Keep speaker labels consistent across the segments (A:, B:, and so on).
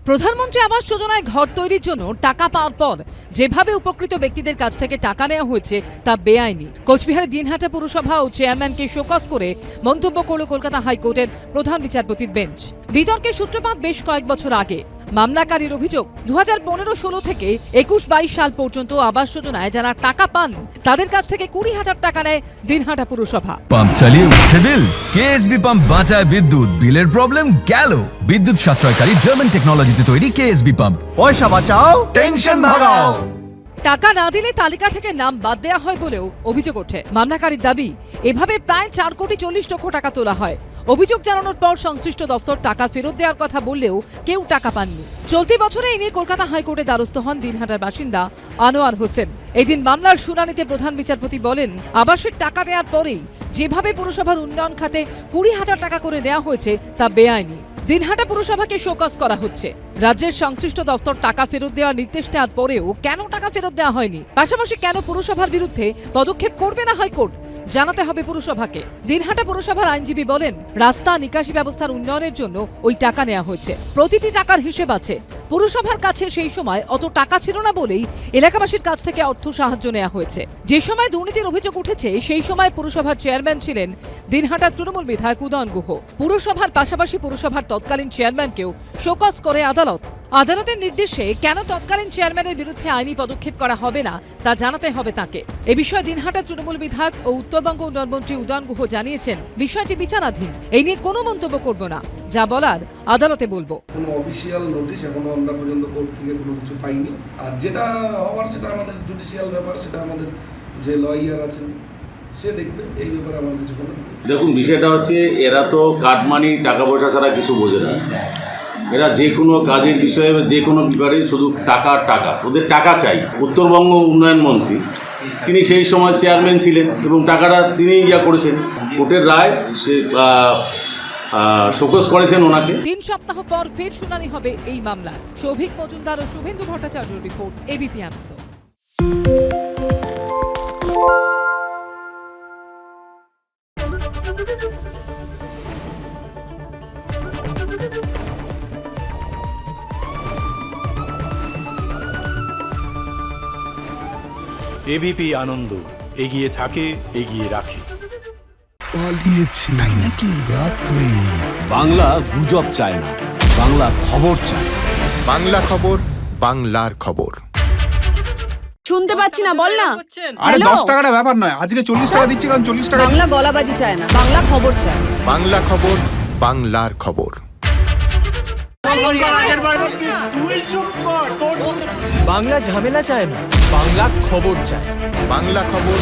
A: প্রধানমন্ত্রী আবাস যোজনায় ঘর তৈরির জন্য টাকা পাওয়ার পর যেভাবে উপকৃত ব্যক্তিদের কাছ থেকে টাকা নেওয়া হয়েছে তা বেআইনি। কোচবিহারের দিনহাটা পুরসভা ও চেয়ারম্যানকে শোকজ করে মন্তব্য করল কলকাতা হাইকোর্টের প্রধান বিচারপতির বেঞ্চ। বিতর্কের সূত্রপাত বেশ কয়েক বছর আগে। মামলাকারীর অভিযোগ 2015-16 থেকে 21-22 সাল পর্যন্ত আবাস যোজনায় যারা টাকা পান তাদের কাছ থেকে 20,000 টাকা নেয় দিনহাটা পুরসভা।
B: পাম্প চালিয়ে উঠছে বিল, কেএসবি পাম্প বাঁচায় বিদ্যুৎ, বিলের প্রবলেম গেল। বিদ্যুৎ সাশ্রয়কারী জার্মান টেকনোলজিতে তৈরি কেএসবি পাম্প।
C: পয়সা বাঁচাও, টেনশন ভাগাও।
A: টাকা না দিলে তালিকা থেকে নাম বাদ দেওয়া হয় বলেও অভিযোগ ওঠে। মামলাকারীর দাবি, এভাবে প্রায় 4,40 লক্ষ টাকা তোলা হয়। অভিযোগ জানানোর পর সংশ্লিষ্ট দফতর টাকা ফেরত দেওয়ার কথা বললেও কেউ টাকা পাননি। চলতি বছরে এই নিয়ে কলকাতা হাইকোর্টে দ্বারস্থ হন দিনহাটার বাসিন্দা আনোয়ার হোসেন। এদিন মামলার শুনানিতে প্রধান বিচারপতি বলেন, আবাসের টাকা দেওয়ার পরেই যেভাবে পুরসভার উন্নয়ন খাতে 20,000 টাকা করে দেওয়া হয়েছে তা বেআইনি। দিনহাটা পুরসভাকে শোকজ করা হচ্ছে। রাজ্যের সংশ্লিষ্ট দপ্তর টাকা ফেরত দেওয়ার নির্দেশ দেওয়ার পরেও কেন টাকা ফেরত দেওয়া হয়নি, পাশাপাশি কেন পুরসভার বিরুদ্ধে পদক্ষেপ করবে না হাইকোর্ট, জানাতে হবে পুরসভাকে। দিনহাটা পুরসভার আইনজীবী বলেন, রাস্তা নিকাশি ব্যবস্থার উন্নয়নের জন্য ওই টাকা নেওয়া হয়েছে। প্রতিটি টাকার হিসেব আছে। পুরসভার কাছে সেই সময় অত টাকা ছিল না বলেই এলাকাবাসীর কাছ থেকে অর্থ সাহায্য নেওয়া হয়েছে। যে সময় দুর্নীতির অভিযোগ উঠেছে সেই সময় পুরসভার চেয়ারম্যান ছিলেন দিনহাটার তৃণমূল বিধায়ক উদয়ন গুহ। পুরসভার পাশাপাশি পুরসভার তৎকালীন চেয়ারম্যানকেও শোকজ করে আদালত। আদালতের নির্দেশে কেন তৎকালীন চেয়ারম্যানের বিরুদ্ধে আইনি পদক্ষেপ করা হবে না তা জানাতে হবে তাকে। এ বিষয়ে দিনহাটার তৃণমূল বিধায়ক ও উত্তরবঙ্গ উন্নয়ন মন্ত্রী উদয়ন গুহ জানিয়েছেন, বিষয়টি বিচারাধীন, এই নিয়ে কোনো মন্তব্য করব না, যা বলার আদালতে বলবো।
D: কোনো অফিসিয়াল নোটিশ এখনো আমরা পর্যন্ত কোর্ট থেকে কোনো কিছু পাইনি। আর যেটা হওয়ার সেটা আমাদের জুডিশিয়াল ব্যাপার, সেটা আমাদের যে লয়ার আছেন সে দেখবে। এই ব্যাপারে আমার কিছু বলার নেই।
E: দেখুন, বিষয়টা হচ্ছে এরা তো কাটমানি টাকা পয়সা ছাড়া কিছু বোঝে না। এরা যে কোনো কাজের বিষয়ে যে কোনো ব্যাপারে শুধু টাকা টাকা, ওদের টাকা চাই। উত্তরবঙ্গ উন্নয়ন মন্ত্রী তিনি সেই সময় চেয়ারম্যান ছিলেন এবং টাকাটা তিনি করেছেন। কোর্টের রায় সে শোকজ করেছেন ওনাকে।
A: 3 সপ্তাহ পর ফের শুনানি হবে এই মামলার। সৌভিক মজুমদার ও শুভেন্দু ভট্টাচার্য রিপোর্ট, এবিপি আনন্দ।
F: এবিপি আনন্দ, এগিয়ে থাকে, এগিয়ে রাখে।
G: পালিয়েছে তাই নাকি? রাত্রে
H: বাংলা গুজব চায় না, বাংলা খবর চায়।
C: বাংলা খবর, বাংলার খবর।
I: শুনতে পাচ্ছি না, বল না।
G: আরে 10 টাকাটা ব্যাপার নয়, আজকে 40 টাকা দিচ্ছি, কারণ 40 টাকা।
I: বাংলা গলাবাজি চায় না, বাংলা খবর চায়।
C: বাংলা খবর, বাংলার খবর।
H: বাংলা ঝামেলা চায় না, বাংলা খবর চায়।
C: বাংলা খবর,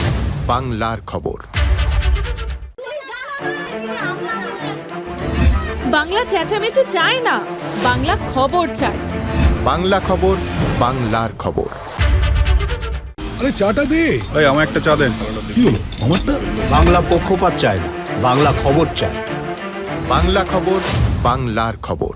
C: বাংলার খবর।
I: বাংলা চেঁচামেচি চায় না, বাংলা খবর চায়।
C: বাংলা খবর, বাংলার খবর।
G: আরে চাটা দে।
F: এই আমার একটা চা দেন।
G: কি হলো আমারটা?
H: বাংলা পক্ষপাত চায় না, বাংলা খবর চায়।
C: বাংলা খবর, বাংলার খবর।